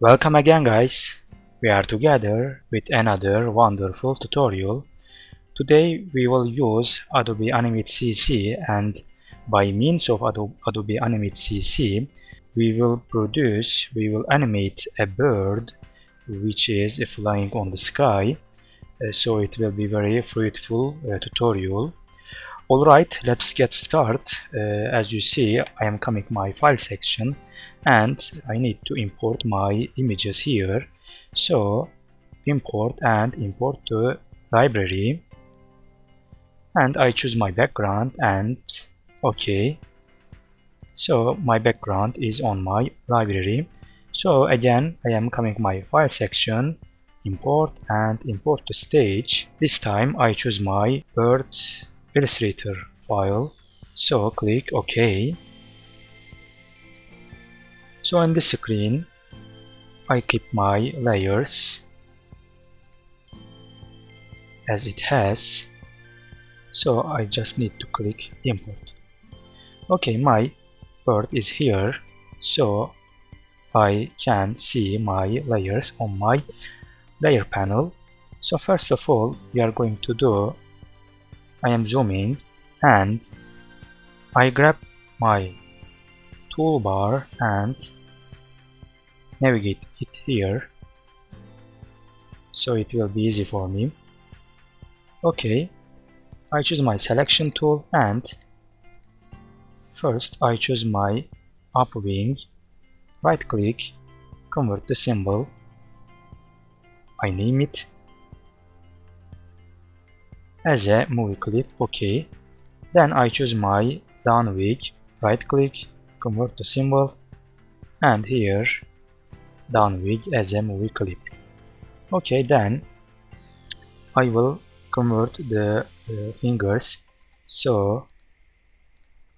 Welcome again, guys. We are together with another wonderful tutorial. Today we will use Adobe Animate CC, and by means of Adobe Animate CC we will animate a bird which is flying on the sky. So it will be very fruitful tutorial. Alright, let's get started. As you see, I am coming my file section and I need to import my images here. So import to library, and I choose my background and OK. So my background is on my library. So again, I am coming my file section, import to stage. This time I choose my bird Illustrator file, so click OK. So on the screen I keep my layers as it has, so I just need to click import. Okay, my bird is here, so I can see my layers on my layer panel. So first of all, we are going to do, I am zooming and I grab my toolbar and navigate it here, so it will be easy for me. Okay, I choose my selection tool and first I choose my upwing, right click, convert the symbol, I name it as a movie clip. Okay, then I choose my downwing, right click, convert the symbol, and here downwing as a movie clip. Okay, then I will convert the fingers, so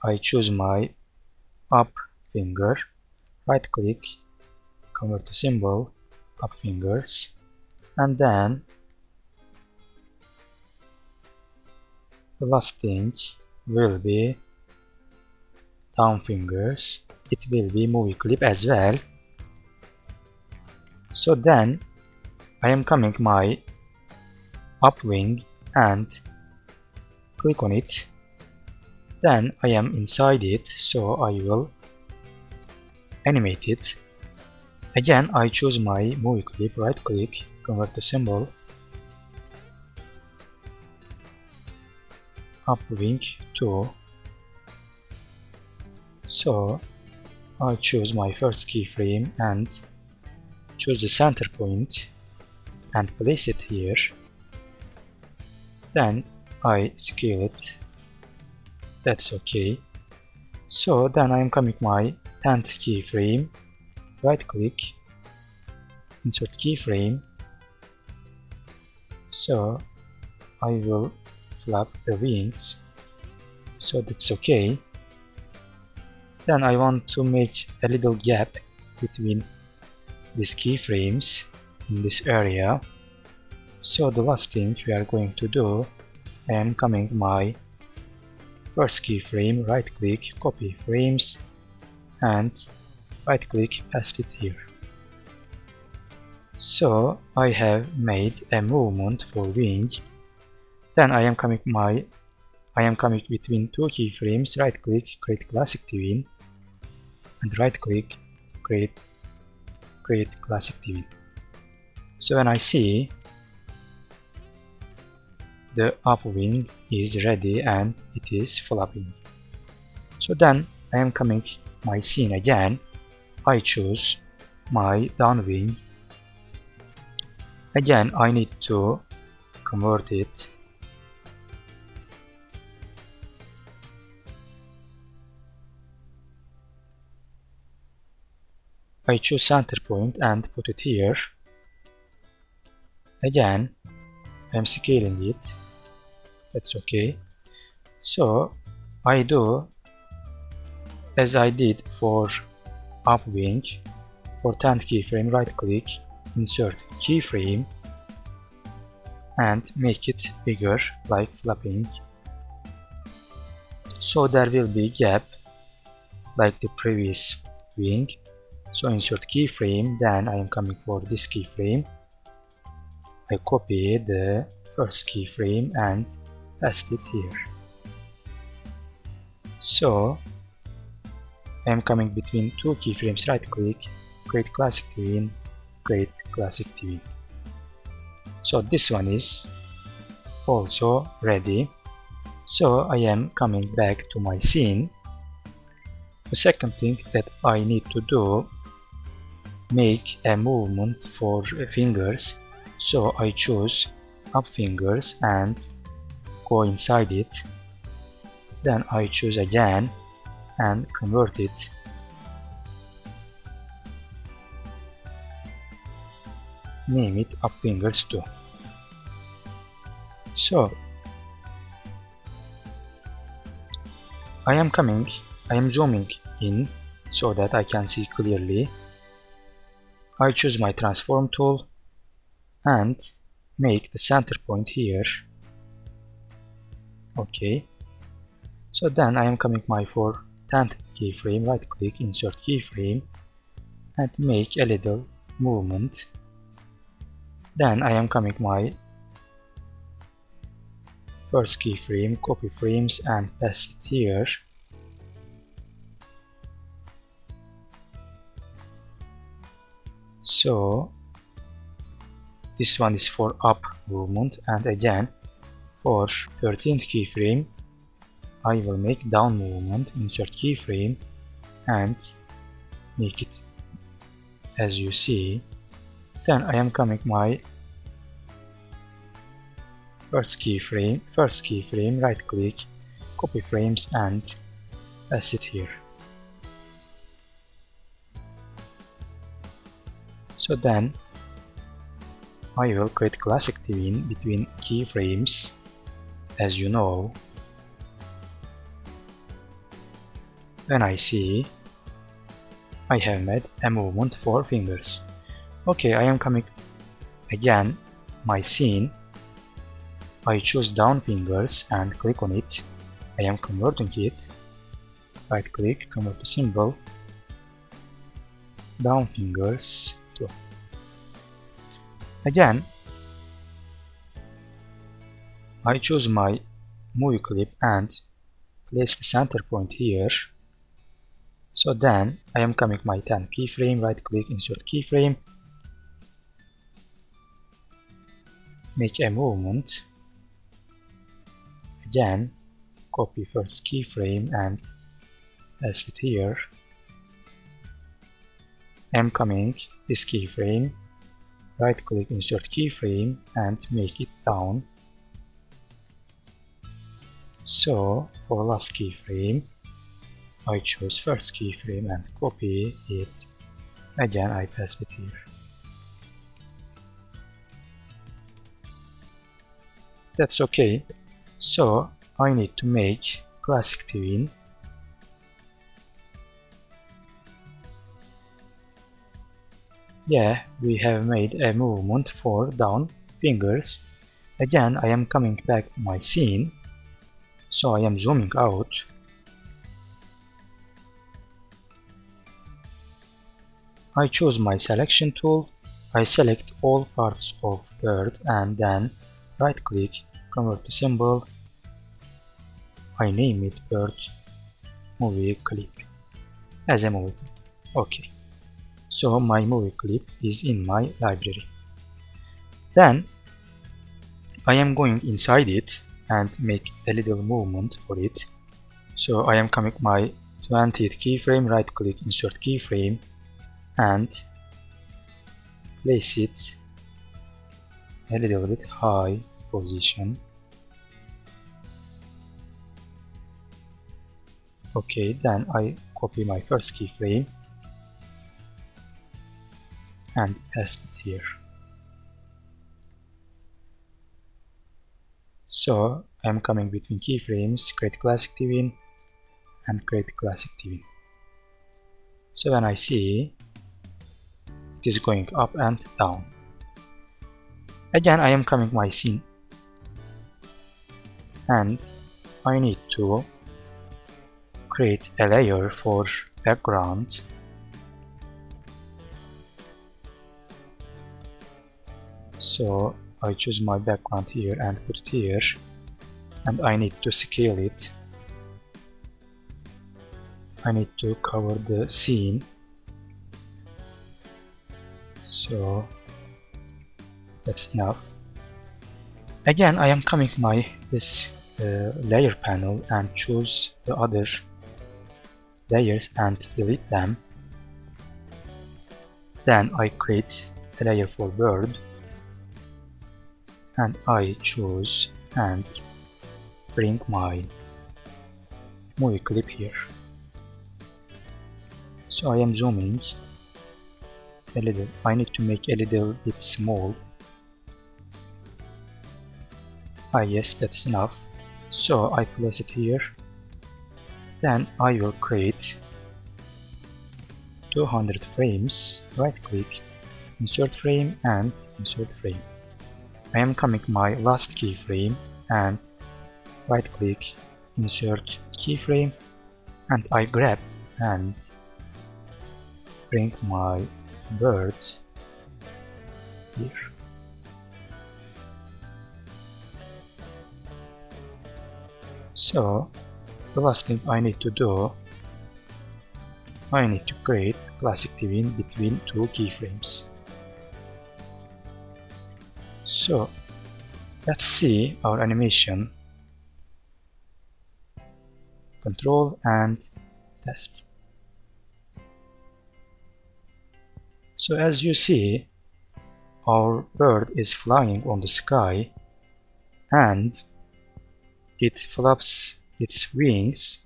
I choose my up finger, right click, convert the symbol, up fingers, and then the last thing will be down fingers. It will be movie clip as well. So then I am coming my upwing and click on it. Then I am inside it, so I will animate it. Again, I choose my movie clip, right click, convert the symbol, upwing to. So I choose my first keyframe and choose the center point and place it here. Then I scale it. That's okay. So then I am coming my 10th keyframe, right click, insert keyframe. So I will flap the wings, so that's okay. Then I want to make a little gap between these keyframes in this area. So the last thing we are going to do, I am coming my first keyframe, right click, copy frames, and right click, paste it here. So I have made a movement for wing. Then I am coming between two keyframes, right click, create classic twin, and right click, create classic twin. So when I see the upwing is ready and it is flapping. So then I am coming my scene again. I choose my downwing. Again, I need to convert it. I choose center point and put it here. Again, I am scaling it. That's okay. So I do as I did for upwing. For 10th keyframe, right click, insert keyframe, and make it bigger like flapping. So there will be gap like the previous wing. So insert keyframe, then I am coming for this keyframe. I copy the first keyframe and paste it here. So I am coming between two keyframes, right click, create classic twin, create classic twin. So this one is also ready. So I am coming back to my scene. The second thing that I need to do, make a movement for fingers. So I choose up fingers and go inside it. Then I choose again and convert it. Name it up fingers too. So I am zooming in so that I can see clearly. I choose my transform tool and make the center point here. Okay. So then I am coming for 10th keyframe, right click, insert keyframe and make a little movement. Then I am coming my first keyframe, copy frames and paste it here. So this one is for up movement, and again for 13th keyframe I will make down movement, insert keyframe and make it as you see. Then I am coming my first keyframe, right click, copy frames and paste it here. So then I will create classic twin between keyframes, as you know. Then I see I have made a movement for fingers. Okay, I am coming again my scene. I choose down fingers and click on it. I am converting it. Right click, convert to symbol, down fingers to. Again I choose my movie clip and place the center point here. So then I am coming my 10th keyframe, right click, insert keyframe, make a movement. Again copy first keyframe and paste it here. I am coming this keyframe, right click, insert keyframe and make it down. So for last keyframe I choose first keyframe and copy it. Again I paste it here. That's okay. So I need to make classic twin. Yeah, we have made a movement for down fingers. Again I am coming back to my scene. So I am zooming out. I choose my selection tool. I select all parts of bird and then right click, convert to symbol. I name it bird movie clip as a movie clip. Okay. So my movie clip is in my library. Then I am going inside it and make a little movement for it. So I am coming my 20th keyframe, right click, insert keyframe and place it a little bit high position. Okay, then I copy my first keyframe and paste it here. So I'm coming between keyframes, create classic twin and create classic twin. So when I see it is going up and down. Again I am coming my scene and I need to create a layer for background. So I choose my background here and put it here, and I need to scale it. I need to cover the scene, so that's enough. Again, I am coming this layer panel and choose the other layers and delete them. Then I create a layer for bird, and I choose and bring my movie clip here. So I am zooming a little. I need to make a little bit small. Yes, that's enough. So I place it here. Then I will create 200 frames. Right click, insert frame and insert frame. I am coming my last keyframe and right click, insert keyframe, and I grab and bring my bird here. So the last thing I need to do, I need to create classic tween between two keyframes. So let's see our animation. Control and test. So as you see, our bird is flying on the sky and it flaps its wings.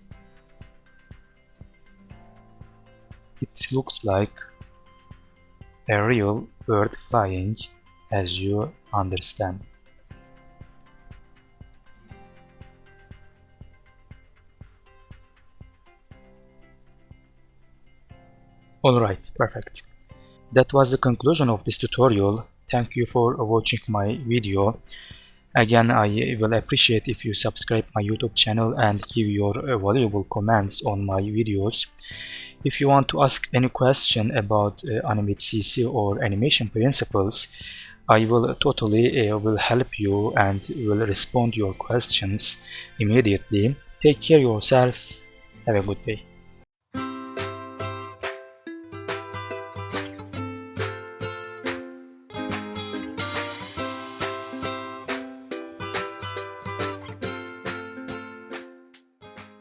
It looks like a real bird flying, as you understand. Alright, perfect. That was the conclusion of this tutorial. Thank you for watching my video. Again, I will appreciate if you subscribe my YouTube channel and give your valuable comments on my videos. If you want to ask any question about Animate CC or animation principles, I will totally will help you and will respond your questions immediately. Take care of yourself. Have a good day.